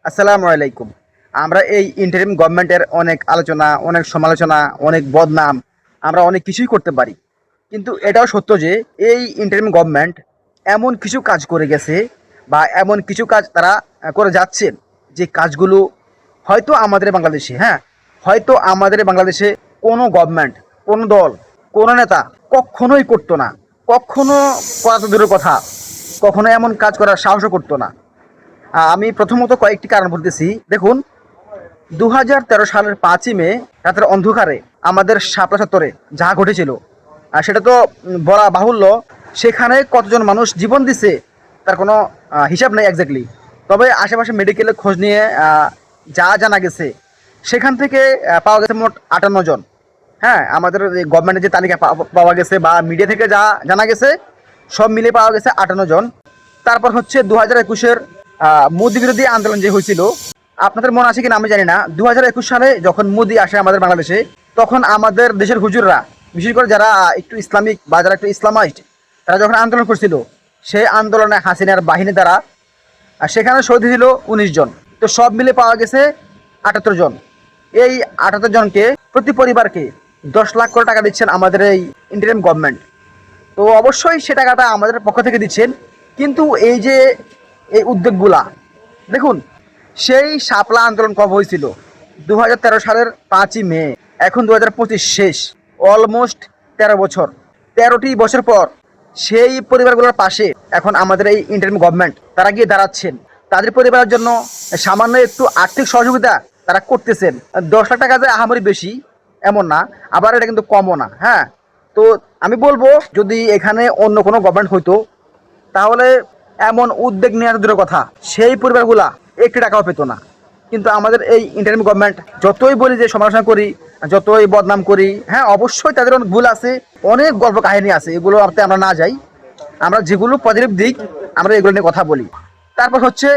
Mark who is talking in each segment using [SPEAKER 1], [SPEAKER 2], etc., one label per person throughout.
[SPEAKER 1] আসসালামু আলাইকুম। আমরা এই ইন্টারিম গভর্নমেন্টের অনেক আলোচনা, অনেক সমালোচনা, অনেক বদনাম, আমরা অনেক কিছুই করতে পারি। কিন্তু এটাও সত্য যে এই ইন্টারিম গভর্নমেন্ট এমন কিছু কাজ করে গেছে বা এমন কিছু কাজ তারা করে যাচ্ছেন, যে কাজগুলো হয়তো আমাদের বাংলাদেশে, হয়তো আমাদের বাংলাদেশে কোনো গভর্নমেন্ট, কোনো দল, কোনো নেতা কখনোই করতো না। কখনো করা তো দূরের কথা, কখনো এমন কাজ করার সাহসও করতো না। আমি প্রথমত কয়েকটি কারণ বলতেছি। দেখুন, 2013 সালের 5ই মে রাতের অন্ধকারে আমাদের শাপলা চত্বরে যা ঘটেছিল, সেটা তো বলা বাহুল্য। সেখানে কতজন মানুষ জীবন দিছে তার কোনো হিসাব নেই এক্স্যাক্টলি। তবে আশেপাশে মেডিকেলে খোঁজ নিয়ে যা জানা গেছে, সেখান থেকে পাওয়া গেছে মোট 58 জন। আমাদের গভর্নমেন্টের যে তালিকা পাওয়া গেছে বা মিডিয়া থেকে যা জানা গেছে, সব মিলে পাওয়া গেছে 58 জন। তারপর হচ্ছে 2021-এর মোদি বিরোধী আন্দোলন যে হয়েছিল, আপনাদের মনে আছে কিনা আমি জানি না। 2021 সালে যখন মোদি আসে আমাদের বাংলাদেশে, তখন আমাদের দেশের হুজুররা, বিশেষ করে যারা একটু ইসলামিক বা যারা একটু ইসলামাইস্ট, তারা যখন আন্দোলন করছিল, সেই আন্দোলনে হাসিনার বাহিনী দ্বারা সেখানে শহীদ হয়েছিল 19 জন। তো সব মিলে পাওয়া গেছে 78 জন। এই 78 জনকে প্রতি পরিবারকে 10 লাখ করে টাকা দিচ্ছেন আমাদের এই ইন্টারিম গভর্নমেন্ট। তো অবশ্যই সে টাকাটা আমাদের পক্ষ থেকে দিচ্ছেন। কিন্তু এই যে এই উদ্যোগগুলা, দেখুন, সেই শাপলা আন্দোলন কবে হয়েছিল? 2013 সালের 5ই মে। এখন 2025 শেষ, অলমোস্ট 13 বছর। 13টি বছর পর সেই পরিবারগুলোর পাশে এখন আমাদের এই ইন্টারিম গভর্নমেন্ট তারা গিয়ে দাঁড়াচ্ছেন। তাদের পরিবারের জন্য সামান্য একটু আর্থিক সহযোগিতা তারা করতেছেন। 10 লাখ টাকা যে আহামরি বেশি এমন না, আবার এটা কিন্তু কমও না। তো আমি বলবো, যদি এখানে অন্য কোনো গভর্নমেন্ট হইতো, তাহলে এমন উদ্যোগ নেওয়ার দূরের কথা, সেই পরিবারগুলা 1 টাকাও পেতো না। কিন্তু আমাদের এই ইন্টারিম গভর্নমেন্ট, যতই বলি যে সমালোচনা করি, যতই বদনাম করি, অবশ্যই তাদের অনেক ভুল আছে, অনেক গল্প কাহিনী আছে, এগুলো আমরা না যাই। আমরা যেগুলো পজিটিভ দিক, আমরা এগুলো নিয়ে কথা বলি। তারপর হচ্ছে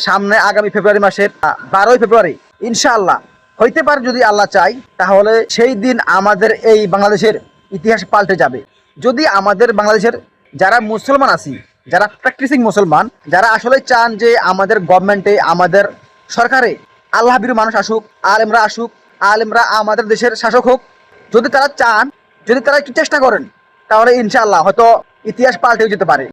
[SPEAKER 1] সামনে আগামী ফেব্রুয়ারি মাসের 12ই ফেব্রুয়ারি ইনশাআল্লাহ হইতে পারে, যদি আল্লাহ চাই, তাহলে সেই দিন আমাদের এই বাংলাদেশের ইতিহাস পাল্টে যাবে। যদি আমাদের বাংলাদেশের যারা মুসলমান আছি, যারা প্র্যাকটিসিং মুসলমান, যারা আসলে চান যে আমাদের গভর্নমেন্টে, আমাদের সরকারে আল্লাহ ভীরু মানুষ আসুক, আলেমরা আসুক, আলেমরা আমাদের দেশের শাসক হোক, যদি তারা চান, যদি তারা একটু চেষ্টা করেন, তাহলে ইনশাআল্লাহ হয়তো ইতিহাস পাল্টেও যেতে পারে।